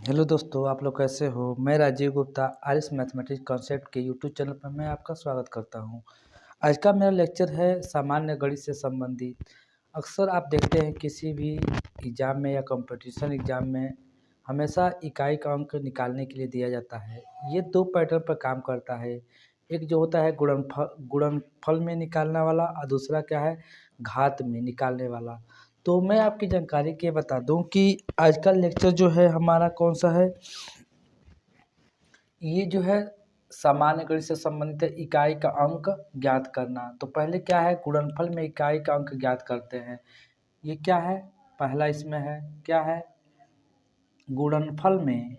Hello दोस्तों, आप लोग कैसे हो। मैं राजीव गुप्ता आर्यस मैथमेटिक्स कॉन्सेप्ट के यूट्यूब चैनल पर मैं आपका स्वागत करता हूं। आज का मेरा लेक्चर है सामान्य गणित से संबंधित। अक्सर आप देखते हैं किसी भी एग्ज़ाम में या कंपटीशन एग्ज़ाम में हमेशा इकाई का अंक निकालने के लिए दिया जाता है। ये दो पैटर्न पर काम करता है। एक जो होता है गुणनफल में निकालने वाला और दूसरा क्या है, घात में निकालने वाला। तो मैं आपकी जानकारी के बता दूं कि आज का लेक्चर जो है हमारा कौन सा है, ये जो है सामान्य गणित से संबंधित है, इकाई का अंक ज्ञात करना। तो पहले क्या है, गुणनफल में इकाई का अंक ज्ञात करते हैं। ये क्या है, पहला इसमें है क्या है, गुणनफल में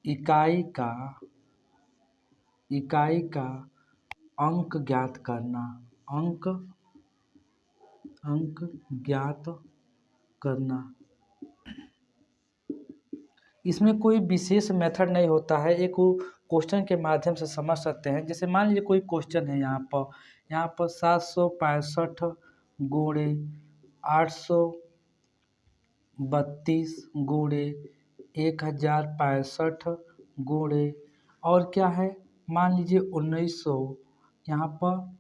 इकाई का अंक ज्ञात करना। अंक ज्ञात करना, इसमें कोई विशेष मेथड नहीं होता है। एक क्वेश्चन के माध्यम से समझ सकते हैं। जैसे मान लीजिए कोई क्वेश्चन है यहाँ पर 765 गुणे 832 गुणे 1065 गुणे और क्या है, मान लीजिए 1900 यहाँ पर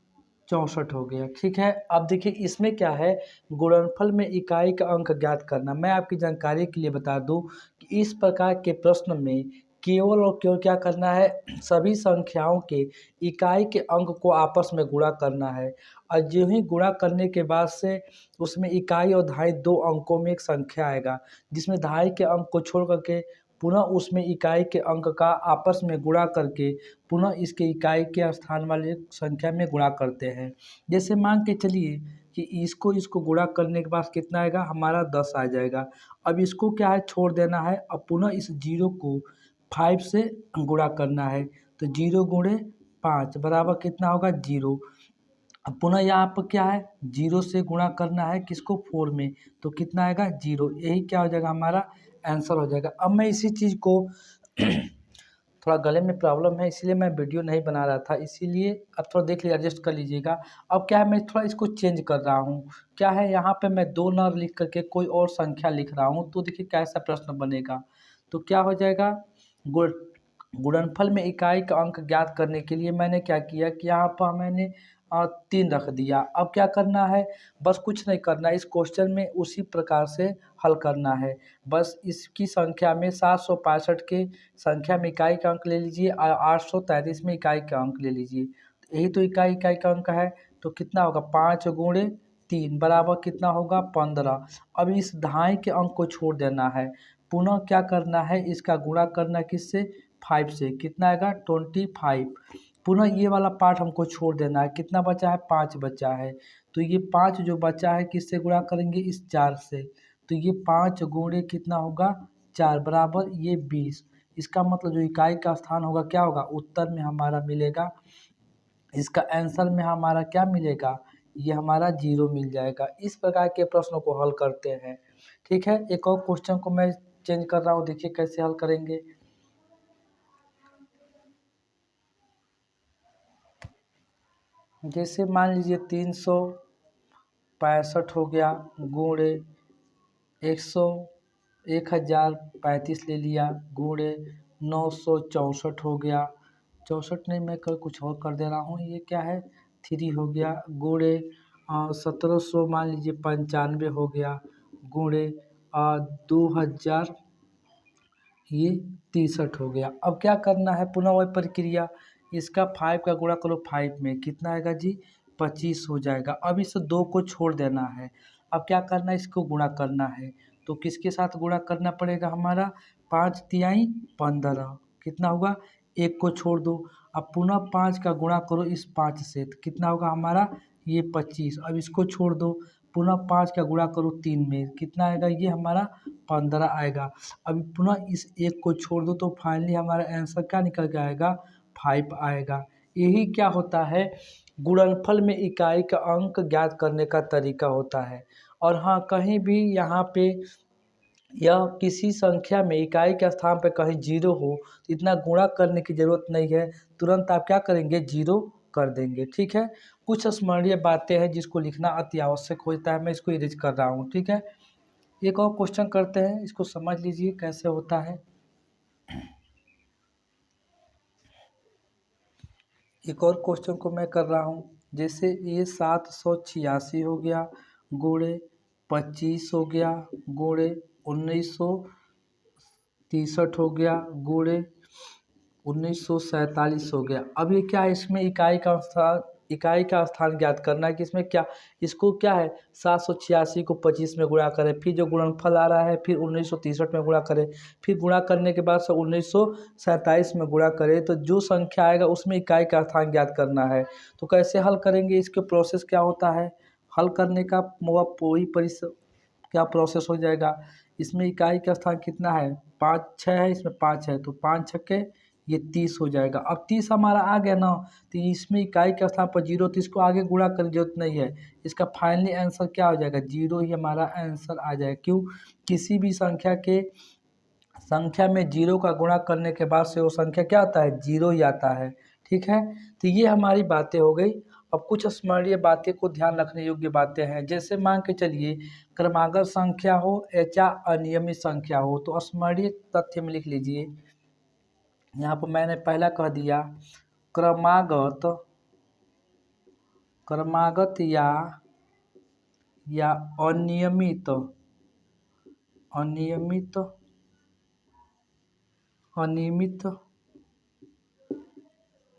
64 हो गया। ठीक है, अब देखिए इसमें क्या है, गुणनफल में इकाई का अंक ज्ञात करना। मैं आपकी जानकारी के लिए बता दूं कि इस प्रकार के प्रश्न में केवल और केवल क्या करना है, सभी संख्याओं के इकाई के अंक को आपस में गुणा करना है। और जो ही गुणा करने के बाद से उसमें इकाई और दहाई दो अंकों में एक संख्या आएगा, जिसमें दहाई के अंक को छोड़ करके पुनः उसमें इकाई के अंक का आपस में गुणा करके पुनः इसके इकाई के स्थान वाले संख्या में गुणा करते हैं। जैसे मान के चलिए कि इसको गुणा करने के बाद कितना आएगा, हमारा 10 आ जाएगा। अब इसको क्या है, छोड़ देना है। अब पुनः इस 0 को 5 से गुणा करना है। तो 0 गुणे 5 बराबर कितना होगा, 0। अब पुनः यहाँ पर क्या है, 0 से गुणा करना है किसको, 4 में। तो कितना आएगा, 0। यही क्या हो जाएगा, हमारा आंसर हो जाएगा। अब मैं इसी चीज़ को थोड़ा गले में प्रॉब्लम है इसीलिए मैं वीडियो नहीं बना रहा था, इसीलिए अब थोड़ा देख लीजिए, एडजस्ट कर लीजिएगा। अब क्या है, मैं थोड़ा इसको चेंज कर रहा हूँ। क्या है, यहाँ पे मैं 2 न लिख करके कोई और संख्या लिख रहा हूँ। तो देखिए कैसा प्रश्न बनेगा। तो क्या हो जाएगा, गुणनफल में इकाई का अंक ज्ञात करने के लिए मैंने क्या किया कि यहाँ पर मैंने 3 रख दिया। अब क्या करना है, बस कुछ नहीं करना, इस क्वेश्चन में उसी प्रकार से हल करना है। बस इसकी संख्या में 765 के संख्या में इकाई का अंक ले लीजिए और 833 में इकाई का अंक ले लीजिए। यही तो इकाई का अंक है। तो कितना होगा, 5 गुणे 3 बराबर कितना होगा, 15। अब इस दहाई के अंक को छोड़ देना है। पुनः क्या करना है, इसका गुणा करना किससे, 5 से। कितना आएगा, 25। पुनः ये वाला पार्ट हमको छोड़ देना है। कितना बचा है, 5 बचा है। तो ये 5 जो बचा है किससे गुणा करेंगे, इस 4 से। तो ये 5 गुणे कितना होगा, 4 बराबर ये 20। इसका मतलब जो इकाई का स्थान होगा क्या होगा, उत्तर में हमारा मिलेगा, इसका आंसर में हमारा क्या मिलेगा, ये हमारा 0 मिल जाएगा। इस प्रकार के प्रश्नों को हल करते हैं। ठीक है, एक और क्वेश्चन को मैं चेंज कर रहा हूँ, देखिए कैसे हल करेंगे। जैसे मान लीजिए 365 हो गया गुणे 1035 ले लिया गुणे 964 हो गया, 64 नहीं, मैं कुछ और कर दे रहा हूँ। ये क्या है, 3 हो गया गुणे 1700 मान लीजिए 95 हो गया गुणे 2000 ये 63 हो गया। अब क्या करना है, पुनः वही प्रक्रिया, इसका 5 का गुणा करो 5 में, कितना आएगा जी, 25 हो जाएगा। अब इस 2 को छोड़ देना है। अब क्या करना है, इसको गुणा करना है। तो किसके साथ गुणा करना पड़ेगा, हमारा 5 तिहाई 15, कितना होगा, 1 को छोड़ दो। अब पुनः 5 का गुणा करो इस 5 से, तो कितना होगा हमारा, ये 25। अब इसको छोड़ दो, पुनः 5 का गुणा करो 3 में, कितना आएगा, ये हमारा 15 आएगा। अभी पुनः इस 1 को छोड़ दो, तो फाइनली हमारा आंसर क्या निकल के आएगा, 5 आएगा। यही क्या होता है, गुणनफल में इकाई का अंक ज्ञात करने का तरीका होता है। और हाँ, कहीं भी यहाँ पे यह किसी संख्या में इकाई के स्थान पे कहीं 0 हो तो इतना गुणा करने की ज़रूरत नहीं है, तुरंत आप क्या करेंगे, 0 कर देंगे। ठीक है, कुछ स्मरणीय बातें हैं जिसको लिखना अति आवश्यक होता है, मैं इसको इरेज कर रहा हूँ। ठीक है, एक और क्वेश्चन करते हैं, इसको समझ लीजिए कैसे होता है। एक और क्वेश्चन को मैं कर रहा हूँ, जैसे ये 786 हो गया गुणे 25 हो गया गुणे 1963 हो गया गुणे 1947 हो गया। अब ये क्या है, इसमें इकाई का स्थान ज्ञात करना है कि इसमें क्या, इसको क्या है 786 को 25 में गुणा करें, फिर जो गुणनफल आ रहा है फिर 1963 में गुणा करें, फिर गुणा करने के बाद से 1947 में गुणा करें, तो जो संख्या आएगा उसमें इकाई का स्थान ज्ञात करना है। तो कैसे हल करेंगे, इसके प्रोसेस क्या होता है, हल करने का वही क्या प्रोसेस हो जाएगा। इसमें इकाई का स्थान कितना है, 5 6 है, इसमें 5 है, तो 5 छक्के ये 30 हो जाएगा। अब 30 हमारा आ गया ना, तो इसमें इकाई के स्थान पर 0, तो इसको आगे गुणा करने की जरूरत नहीं है। इसका फाइनली आंसर क्या हो जाएगा, 0 ही हमारा आंसर आ जाएगा। क्यों, किसी भी संख्या में 0 का गुणा करने के बाद से वो संख्या क्या आता है, 0 ही आता है। ठीक है, तो ये हमारी बातें हो गई। अब कुछ स्मरणीय बातें को ध्यान रखने योग्य बातें हैं, जैसे मान के चलिए क्रमागत संख्या हो या अनियमित संख्या हो, तो स्मरणीय तथ्य में लिख लीजिए। यहाँ पर मैंने पहला कह दिया क्रमागत या अनियमित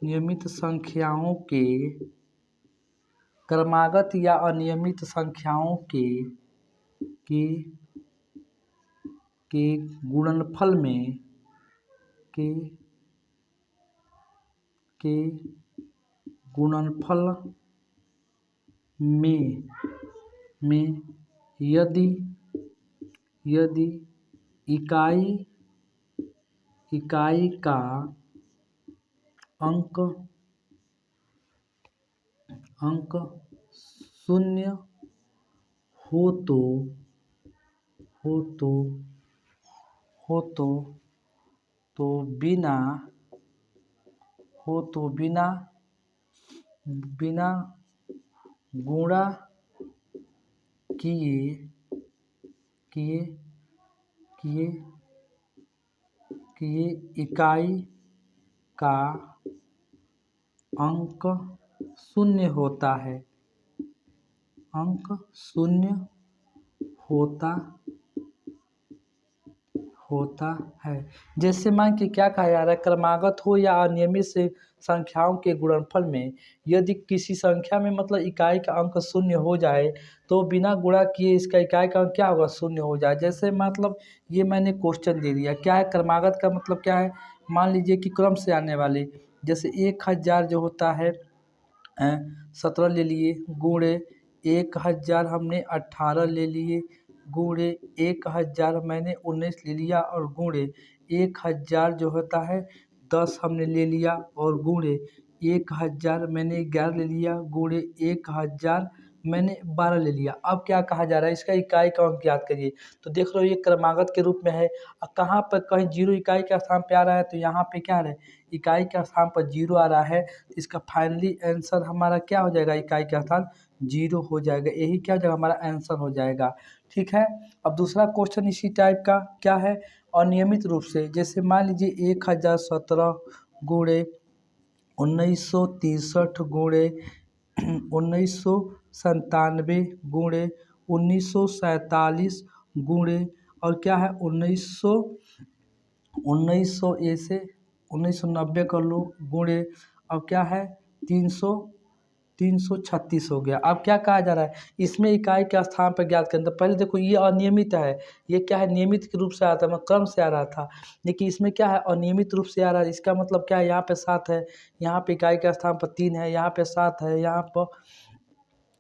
नियमित संख्याओं के क्रमागत या अनियमित संख्याओं के गुणनफल में यदि इकाई का अंक शून्य हो तो बिना गुणा किए इकाई का अंक शून्य होता है। जैसे मान के क्या कहा जा रहा है, क्रमागत हो या अनियमित से संख्याओं के गुणनफल में यदि किसी संख्या में मतलब इकाई का अंक शून्य हो जाए तो बिना गुणा किए इसका इकाई का अंक क्या होगा, शून्य हो जाए। जैसे मतलब ये मैंने क्वेश्चन दे दिया, क्या है क्रमागत का मतलब क्या है, मान लीजिए कि क्रम से आने वाले, जैसे 1000 जो होता है 17 ले लिए गुणे 1000 हमने 18 ले लिए गुणे 1000 मैंने 19 ले लिया और गुणे 1000 जो होता है 10 हमने ले लिया और गुणे 1000 मैंने 11 ले लिया गुणे 1000 मैंने 12 ले लिया। अब क्या कहा जा रहा है, इसका इकाई का अंक ज्ञात करिए। तो देख लो ये क्रमागत के रूप में है, कहाँ पर कहीं 0 इकाई के स्थान पे आ रहा है, तो यहाँ पे क्या है इकाई के स्थान पर 0 आ रहा है, इसका फाइनली आंसर हमारा क्या हो जाएगा, इकाई का स्थान 0 हो जाएगा। यही क्या हो जाएगा, हमारा आंसर हो जाएगा। ठीक है, अब दूसरा क्वेश्चन इसी टाइप का क्या है, अनियमित रूप से, जैसे मान लीजिए 1017 गुणे 1963 गुणे 1997 गुणे 1947 गुणे और क्या है 1900 ए से 1990 कर लो गुणे अब क्या है 336 हो गया। अब क्या कहा जा रहा है, इसमें इकाई के स्थान पर ज्ञात करें। तो पहले देखो ये अनियमित है, ये क्या है नियमित के रूप से आता है, मतलब क्रम से आ रहा था, लेकिन इसमें क्या है अनियमित रूप से आ रहा है। इसका मतलब क्या है, यहाँ पे 7 है, यहाँ पे इकाई के स्थान पर 3 है, यहाँ पे 7 है, यहाँ पर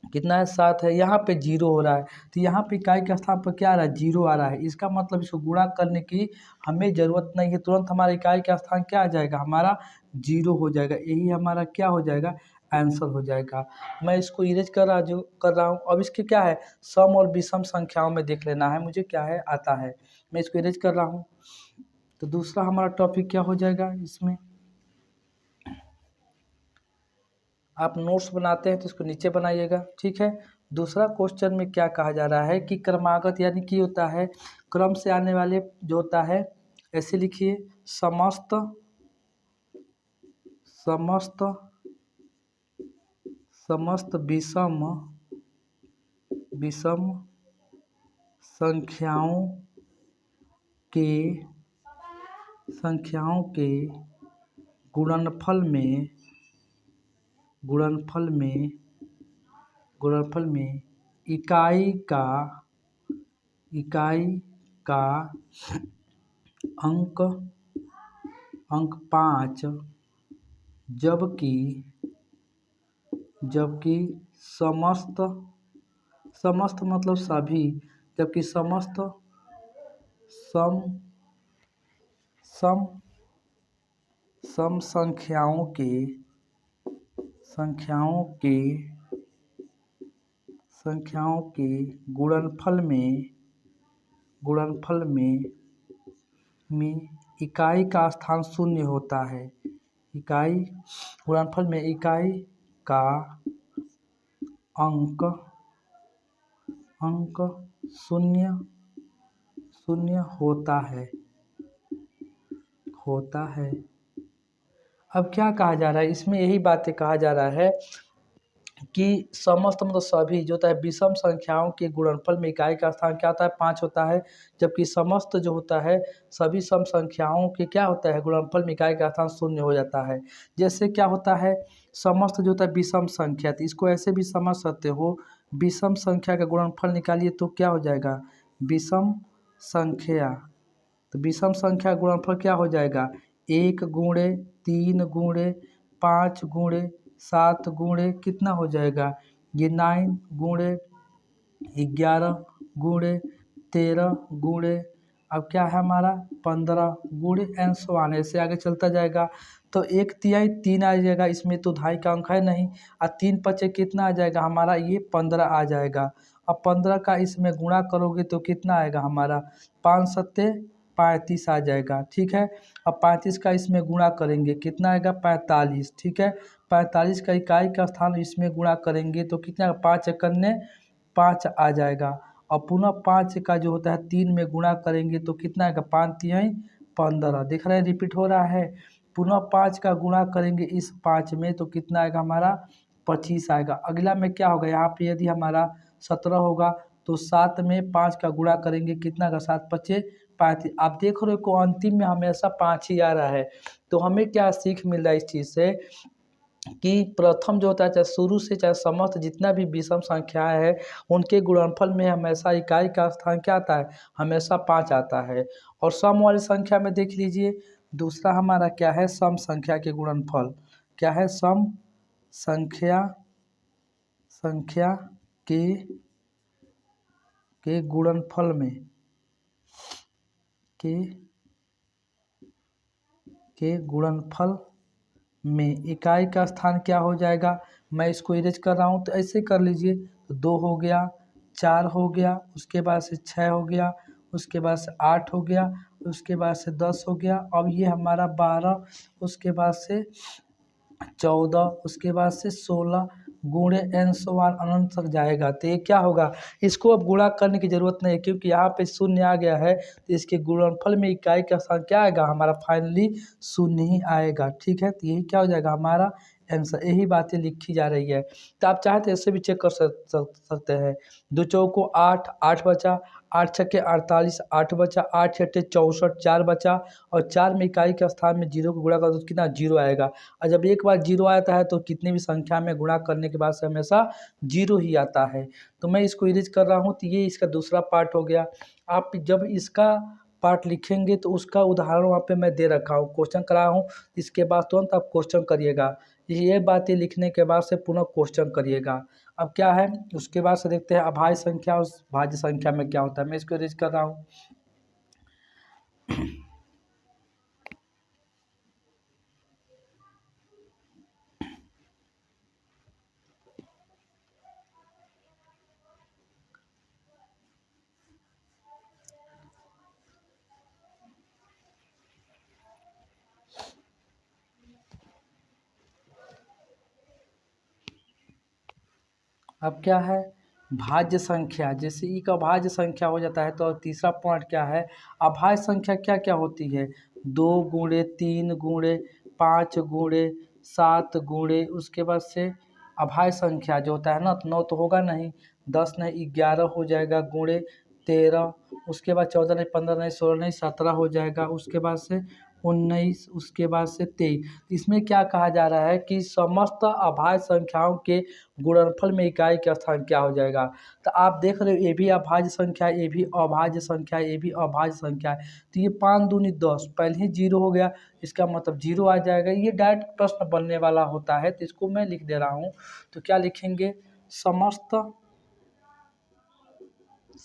कितना है 7 है, यहाँ पे 0 हो रहा है। तो यहाँ पे इकाई के स्थान पर क्या आ रहा है 0 आ रहा है। इसका मतलब इसको गुणा करने की हमें ज़रूरत नहीं है, तुरंत हमारा इकाई का स्थान क्या आ जाएगा, हमारा 0 हो जाएगा। यही हमारा क्या हो जाएगा, आंसर हो जाएगा। मैं इसको इरेज कर रहा हूँ। अब इसके क्या है सम और विषम संख्याओं में देख लेना है मुझे, क्या है आता है, मैं इसको इरेज कर रहा हूँ। तो दूसरा हमारा टॉपिक क्या हो जाएगा इसमें, आप नोट्स बनाते हैं तो इसको नीचे बनाइएगा, ठीक है। दूसरा क्वेश्चन में क्या कहा जा रहा है कि क्रमागत यानी कि होता है क्रम से आने वाले जो होता है, ऐसे लिखिए समस्त समस्त समस्त विषम विषम संख्याओं के गुणनफल में गुणनफल में गुणनफल में इकाई का अंक 5, जबकि समस्त मतलब सभी, जबकि समस्त सम सम सम संख्याओं के गुणनफल में इकाई का स्थान शून्य होता है। गुणनफल में इकाई का अंक शून्य होता है। अब क्या कहा जा रहा है इसमें, यही बातें कहा जा रहा है कि समस्त मतलब सभी जो होता है विषम संख्याओं के गुणनफल में इकाई का स्थान क्या होता है 5 होता है, जबकि समस्त जो होता है सभी सम संख्याओं के क्या होता है गुणनफल में इकाई का स्थान शून्य हो जाता है। जैसे क्या होता है समस्त जो होता है विषम संख्या, तो इसको ऐसे भी समझ सकते हो, विषम संख्या का गुणनफल निकालिए तो क्या हो जाएगा विषम संख्या, तो विषम संख्या गुणनफल क्या हो जाएगा 1 गुणे 3 गुणे 5 गुणे 7 गुणे कितना हो जाएगा ये 9 गुणे 11 गुणे 13 गुणे अब क्या है हमारा 15 गुणे एन सो आने से आगे चलता जाएगा। तो 1/3 3 आ जाएगा, इसमें तो ढाई का अंक है नहीं, और 3 पचे कितना आ जाएगा हमारा ये 15 आ जाएगा। अब 15 का इसमें गुणा करोगे तो कितना आएगा हमारा 5 सत्ते 35 आ जाएगा, ठीक है। अब 35 का इसमें गुणा करेंगे कितना आएगा 45, ठीक है। 45 का इकाई का स्थान इसमें गुणा करेंगे तो कितना 5 एकन्ने 5 आ जाएगा। और पुनः 5 का जो होता है 3 में गुणा करेंगे तो कितना आएगा 5 तिहाई 15, दिख रहा है रिपीट हो रहा है। पुनः 5 का गुणा करेंगे इस 5 में तो कितना आएगा हमारा 25 आएगा। अगला में क्या होगा यहाँ पे यदि हमारा 17 होगा तो 7 में 5 का गुणा करेंगे कितना का 7 पचे 35। आप देख रहे हो को अंतिम में हमेशा 5 ही आ रहा है। तो हमें क्या सीख मिल रहा है इस चीज़ से कि प्रथम जो होता है चाहे शुरू से चाहे समस्त जितना भी विषम संख्याएं है उनके गुणनफल में हमेशा इकाई का स्थान क्या आता है हमेशा 5 आता है। और सम वाली संख्या में देख लीजिए दूसरा हमारा क्या है सम संख्या के गुणनफल, क्या है सम संख्या के गुणनफल में इकाई का स्थान क्या हो जाएगा, मैं इसको इरेज कर रहा हूँ तो ऐसे कर लीजिए, तो 2 हो गया 4 हो गया उसके बाद से 6 हो गया उसके बाद से 8 हो गया उसके बाद से 10 हो गया, अब ये हमारा 12 उसके बाद से 14 उसके बाद से 16 गुणे एन सो वन अनंत तक जाएगा। तो ये क्या होगा इसको अब गुणा करने की ज़रूरत नहीं है क्योंकि यहाँ पे शून्य आ गया है, तो इसके गुणनफल में इकाई का स्थान क्या आएगा हमारा फाइनली शून्य ही आएगा, ठीक है। तो यही क्या हो जाएगा हमारा आंसर, यही बातें लिखी जा रही है। तो आप चाहे तो ऐसे भी चेक कर सकते हैं, 2 चौको 8 8 बचा, 8 छक्के 48 8 बचा, 8 छठे 64 4 बचा, और 4 में इकाई के स्थान में 0 को गुणा कर तो कितना 0 आएगा। और जब एक बार 0 आता है तो कितनी भी संख्या में गुणा करने के बाद से हमेशा 0 ही आता है। तो मैं इसको इरेज कर रहा हूँ, तो ये इसका दूसरा पार्ट हो गया। आप जब इसका पार्ट लिखेंगे तो उसका उदाहरण वहाँ पे मैं दे रखा हूँ, क्वेश्चन कराया हूँ, इसके बाद तुरंत आप क्वेश्चन करिएगा। ये बातें लिखने के बाद से पुनः क्वेश्चन करिएगा। अब क्या है उसके बाद से देखते हैं अभाज्य संख्या और भाज्य संख्या में क्या होता है। मैं इसको इरेज कर रहा हूँ। अब क्या है, भाज्य संख्या, जैसे ई का भाज्य संख्या हो जाता है तो तीसरा पॉइंट क्या है, अभाज्य संख्या क्या क्या होती है, 2 × 3 × 5 × 7 उसके बाद से अभाज्य संख्या जो होता है ना, तो 9 तो होगा नहीं, 10 नहीं 11 हो जाएगा, गुणे 13, उसके बाद 14 नहीं 15 नहीं 16 नहीं 17 हो जाएगा, उसके बाद से 19, उसके बाद से 23। इसमें क्या कहा जा रहा है कि समस्त अभाज्य संख्याओं के गुणनफल में इकाई का स्थान क्या हो जाएगा। तो आप देख रहे हो ये भी अभाज्य संख्या है, ये भी अभाज्य संख्या है, ये भी अभाज्य संख्या है, तो ये 5 दूनी 10, पहले ही 0 हो गया, इसका मतलब 0 आ जाएगा। ये डायरेक्ट प्रश्न बनने वाला होता है, तो इसको मैं लिख दे रहा हूँ। तो क्या लिखेंगे, समस्त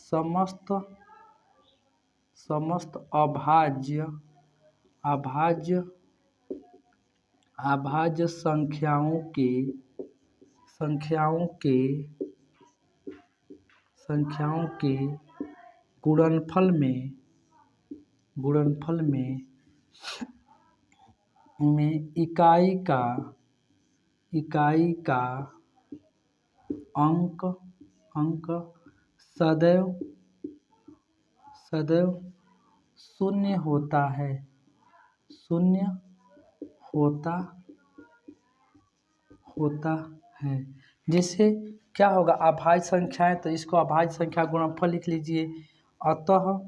समस्त समस्त अभाज्य अभाज्य अभाज्य संख्याओं के गुणनफल में इकाई का अंक सदैव शून्य होता है, जिससे क्या होगा, अभाज्य संख्या है तो इसको अभाज्य संख्या गुणनफल लिख लीजिए। अतः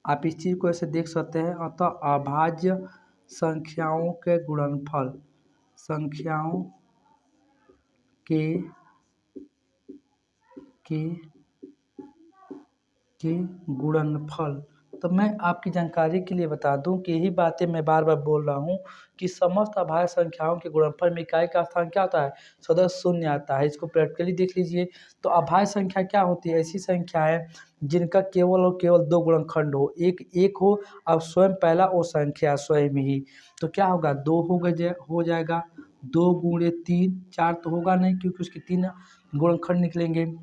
आप इस चीज़ को ऐसे देख सकते हैं, अतः अभाज्य संख्याओं के गुणनफल के गुणनफल। तो मैं आपकी जानकारी के लिए बता दूं कि यही बातें मैं बार बार बोल रहा हूं कि समस्त अभाज्य संख्याओं के गुणनफल में इकाई का स्थान क्या होता है, सदैव शून्य आता है। इसको प्रैक्टिकली देख लीजिए। तो अभाज्य संख्या क्या होती है, ऐसी संख्या है जिनका केवल और केवल 2 गुणनखंड हो, एक हो और स्वयं पहला वो संख्या स्वयं ही। तो क्या होगा, 2 हो जाएगा, 2 × 3, 4 तो होगा नहीं क्योंकि उसके 3 गुणनखंड निकलेंगे।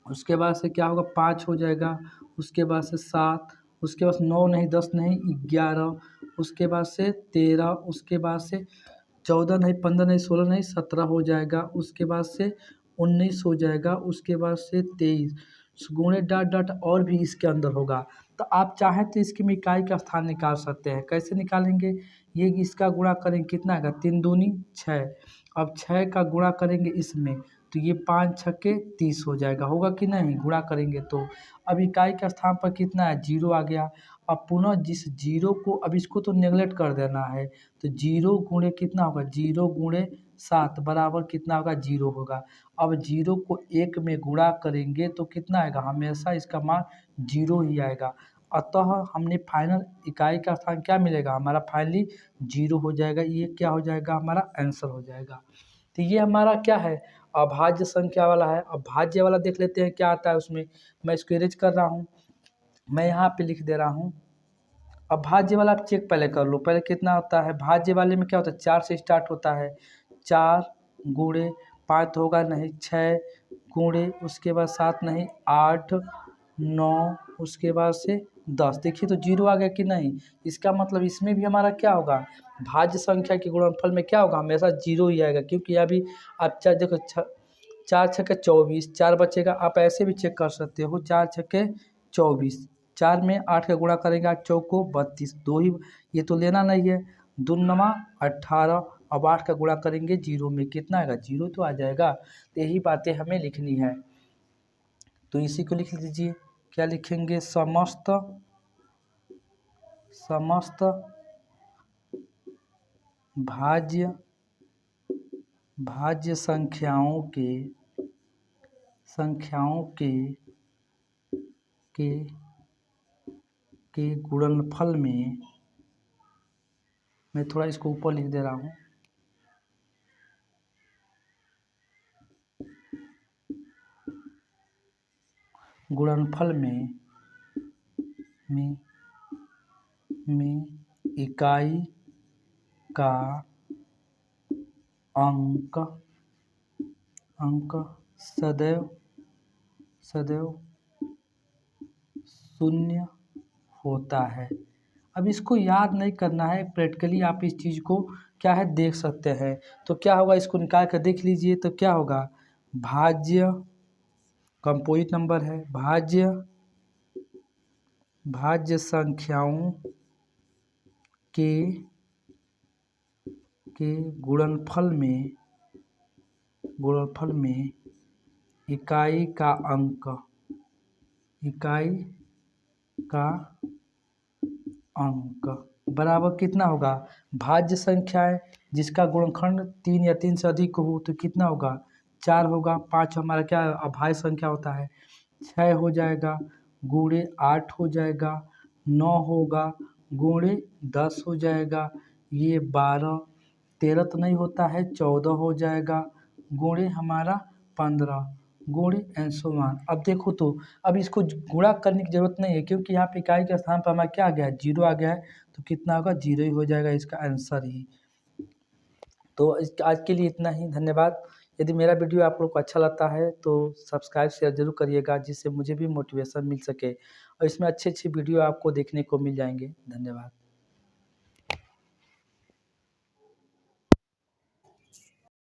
उसके बाद से क्या होगा, 5 हो जाएगा, उसके बाद से 7, उसके बाद 9 नहीं 10 नहीं 11, उसके बाद से 13, उसके बाद से 14 नहीं 15 नहीं 16 नहीं 17 हो जाएगा, उसके बाद से 19 हो जाएगा, उसके बाद से 23 गुणे डॉट डॉट और भी इसके अंदर होगा। तो आप चाहें तो इसकी में इकाई का स्थान निकाल सकते हैं। कैसे निकालेंगे, ये इसका गुणा करेंगे कितना आएगा, 3 दूनी 6, अब 6 का गुणा करेंगे इसमें तो ये 5 छक्के 30 हो जाएगा, होगा कि नहीं, गुणा करेंगे तो। अब इकाई के स्थान पर कितना है, 0 आ गया। अब पुनः जिस 0 को, अब इसको तो नेगलेक्ट कर देना है, तो 0 गुणे कितना होगा, 0 × 7 बराबर कितना होगा, 0 होगा। अब 0 को 1 में गुणा करेंगे तो कितना आएगा, हमेशा इसका मान 0 ही आएगा। अतः हमने फाइनल इकाई का स्थान क्या मिलेगा, हमारा फाइनली 0 हो जाएगा। ये क्या हो जाएगा, हमारा आंसर हो जाएगा। तो ये हमारा क्या है, अभाज्य संख्या वाला है। अब भाज्य वाला देख लेते हैं क्या आता है उसमें। मैं इसको इरेज कर रहा हूँ, मैं यहाँ पे लिख दे रहा हूँ। अब भाज्य वाला आप चेक पहले कर लो, पहले कितना होता है भाज्य वाले में, क्या होता है 4 से स्टार्ट होता है, 4 × 5 तो होगा नहीं, 6 × उसके बाद 7 नहीं 8 9 उसके बाद से 10। देखिए तो 0 आ गया कि नहीं, इसका मतलब इसमें भी हमारा क्या होगा, भाज्य संख्या के गुणनफल में क्या होगा, हमेशा 0 ही आएगा। क्योंकि अभी आप देखो 4 छक्के 24, 4 बचेगा। आप ऐसे भी चेक कर सकते हो, 4 छक्के 24, 4 में 8 का गुणा करेंगे, 8 चौको 32, 2 ही, ये तो लेना नहीं है, 2 नमा 18। अब 8 का गुणा करेंगे 0 में कितना आएगा, 0 तो आ जाएगा। तो यही बातें हमें लिखनी है, तो इसी को लिख लीजिए। क्या लिखेंगे, समस्त भाज्य संख्याओं के गुणनफल में, मैं थोड़ा इसको ऊपर लिख दे रहा हूँ, गुणनफल में इकाई का अंक सदैव शून्य होता है। अब इसको याद नहीं करना है, प्रैक्टिकली आप इस चीज़ को क्या है देख सकते हैं। तो क्या होगा, इसको निकाल कर देख लीजिए। तो क्या होगा, भाज्य कंपोजिट नंबर है, भाज्य संख्याओं के गुणनफल में इकाई का अंक बराबर कितना होगा, भाज्य संख्या है जिसका गुणनखंड 3 या 3 से अधिक हो तो कितना होगा, 4 होगा। 5 हमारा क्या अभाज्य संख्या होता है, 6 हो जाएगा, गुणे 8 हो जाएगा, 9 होगा, गुणे 10 हो जाएगा, ये 12, 13 तो नहीं होता है, 14 हो जाएगा, गुणे हमारा 15, गुणे एंड सो ऑन। अब देखो तो अब इसको गुणा करने की ज़रूरत नहीं है, क्योंकि यहाँ पे इकाई के स्थान पर हमारा क्या आ गया है, 0 आ गया है। तो कितना होगा, 0 ही हो जाएगा इसका आंसर ही। तो आज के लिए इतना ही, धन्यवाद। यदि मेरा वीडियो आप लोग को अच्छा लगता है तो सब्सक्राइब शेयर जरूर करिएगा, जिससे मुझे भी मोटिवेशन मिल सके और इसमें अच्छी वीडियो आपको देखने को मिल जाएंगे। धन्यवाद।